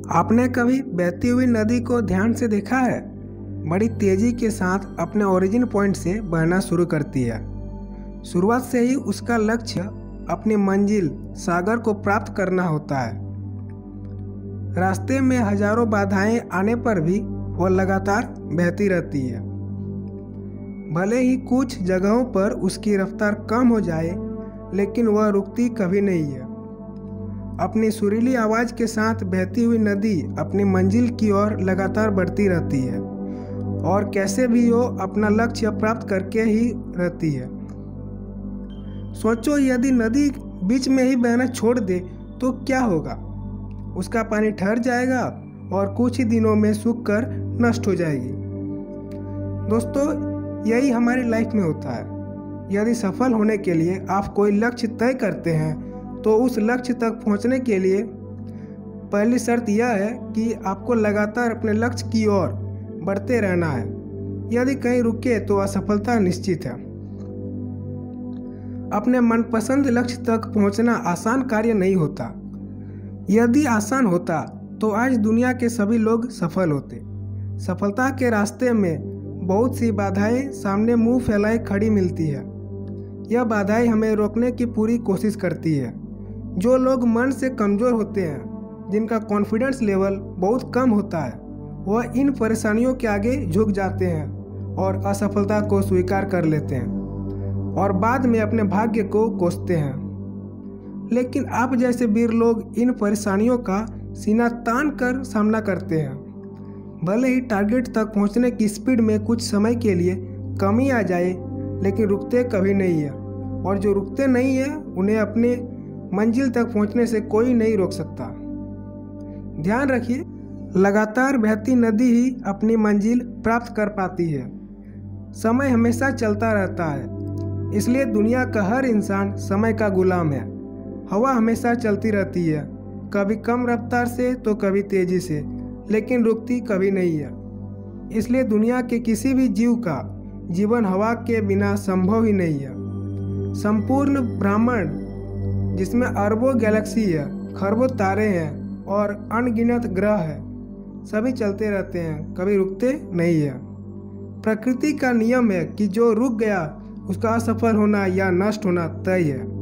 आपने कभी बहती हुई नदी को ध्यान से देखा है? बड़ी तेजी के साथ अपने ओरिजिन पॉइंट से बहना शुरू करती है। शुरुआत से ही उसका लक्ष्य अपनी मंजिल सागर को प्राप्त करना होता है। रास्ते में हजारों बाधाएं आने पर भी वह लगातार बहती रहती है। भले ही कुछ जगहों पर उसकी रफ्तार कम हो जाए, लेकिन वह रुकती कभी नहीं है। अपनी सुरीली आवाज़ के साथ बहती हुई नदी अपनी मंजिल की ओर लगातार बढ़ती रहती है और कैसे भी हो अपना लक्ष्य प्राप्त करके ही रहती है। सोचो, यदि नदी बीच में ही बहना छोड़ दे तो क्या होगा? उसका पानी ठहर जाएगा और कुछ ही दिनों में सूख कर नष्ट हो जाएगी। दोस्तों, यही हमारी लाइफ में होता है। यदि सफल होने के लिए आप कोई लक्ष्य तय करते हैं तो उस लक्ष्य तक पहुंचने के लिए पहली शर्त यह है कि आपको लगातार अपने लक्ष्य की ओर बढ़ते रहना है। यदि कहीं रुके तो असफलता निश्चित है। अपने मनपसंद लक्ष्य तक पहुंचना आसान कार्य नहीं होता। यदि आसान होता तो आज दुनिया के सभी लोग सफल होते। सफलता के रास्ते में बहुत सी बाधाएं सामने मुंह फैलाए खड़ी मिलती है। यह बाधाएं हमें रोकने की पूरी कोशिश करती है। जो लोग मन से कमज़ोर होते हैं, जिनका कॉन्फिडेंस लेवल बहुत कम होता है, वह इन परेशानियों के आगे झुक जाते हैं और असफलता को स्वीकार कर लेते हैं और बाद में अपने भाग्य को कोसते हैं। लेकिन आप जैसे वीर लोग इन परेशानियों का सीना तान कर सामना करते हैं। भले ही टारगेट तक पहुंचने की स्पीड में कुछ समय के लिए कमी आ जाए, लेकिन रुकते कभी नहीं है। और जो रुकते नहीं है उन्हें अपने मंजिल तक पहुंचने से कोई नहीं रोक सकता। ध्यान रखिए, लगातार बहती नदी ही अपनी मंजिल प्राप्त कर पाती है। समय हमेशा चलता रहता है, इसलिए दुनिया का हर इंसान समय का गुलाम है। हवा हमेशा चलती रहती है, कभी कम रफ्तार से तो कभी तेजी से, लेकिन रुकती कभी नहीं है। इसलिए दुनिया के किसी भी जीव का जीवन हवा के बिना संभव ही नहीं है। संपूर्ण ब्रह्मांड, जिसमें अरबों गैलेक्सी है, खरबों तारे हैं और अनगिनत ग्रह हैं, सभी चलते रहते हैं, कभी रुकते नहीं है। प्रकृति का नियम है कि जो रुक गया उसका असफल होना या नष्ट होना तय है।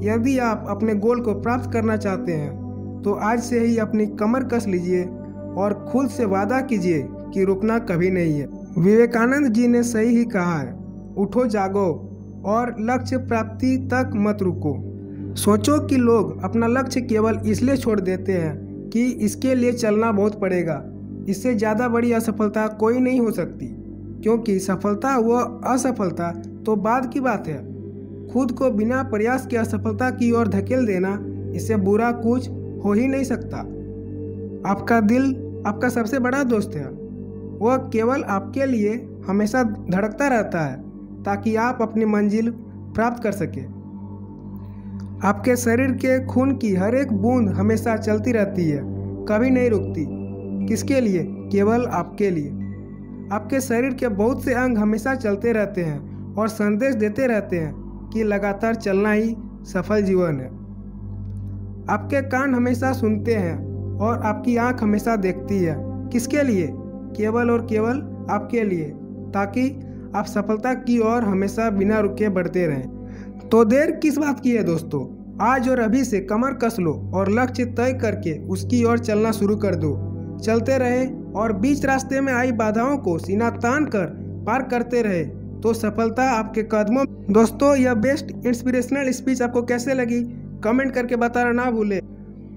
यदि आप अपने गोल को प्राप्त करना चाहते हैं तो आज से ही अपनी कमर कस लीजिए और खुद से वादा कीजिए कि रुकना कभी नहीं है। विवेकानंद जी ने सही ही कहा है, उठो जागो और लक्ष्य प्राप्ति तक मत रुको। सोचो कि लोग अपना लक्ष्य केवल इसलिए छोड़ देते हैं कि इसके लिए चलना बहुत पड़ेगा। इससे ज़्यादा बड़ी असफलता कोई नहीं हो सकती, क्योंकि सफलता व असफलता तो बाद की बात है। खुद को बिना प्रयास के असफलता की ओर धकेल देना, इससे बुरा कुछ हो ही नहीं सकता। आपका दिल आपका सबसे बड़ा दोस्त है। वह केवल आपके लिए हमेशा धड़कता रहता है ताकि आप अपनी मंजिल प्राप्त कर सके। आपके शरीर के खून की हर एक बूंद हमेशा चलती रहती है, कभी नहीं रुकती। किसके लिए? केवल आपके लिए। आपके शरीर के बहुत से अंग हमेशा चलते रहते हैं और संदेश देते रहते हैं कि लगातार चलना ही सफल जीवन है। आपके कान हमेशा सुनते हैं और आपकी आंख हमेशा देखती है। किसके लिए? केवल और केवल आपके लिए, ताकि आप सफलता की ओर हमेशा बिना रुके बढ़ते रहें। तो देर किस बात की है दोस्तों? आज और अभी से कमर कस लो और लक्ष्य तय करके उसकी ओर चलना शुरू कर दो। चलते रहे और बीच रास्ते में आई बाधाओं को सीना तान कर पार करते रहे तो सफलता आपके कदमों। दोस्तों, यह बेस्ट इंस्पिरेशनल स्पीच आपको कैसे लगी कमेंट करके बताना ना भूले।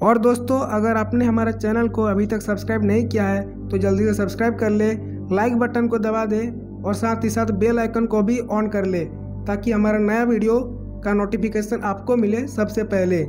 और दोस्तों, अगर आपने हमारा चैनल को अभी तक सब्सक्राइब नहीं किया है तो जल्दी से सब्सक्राइब कर ले, लाइक बटन को दबा दे और साथ ही साथ बेल आइकन को भी ऑन कर ले, ताकि हमारा नया वीडियो का नोटिफिकेशन आपको मिले सबसे पहले।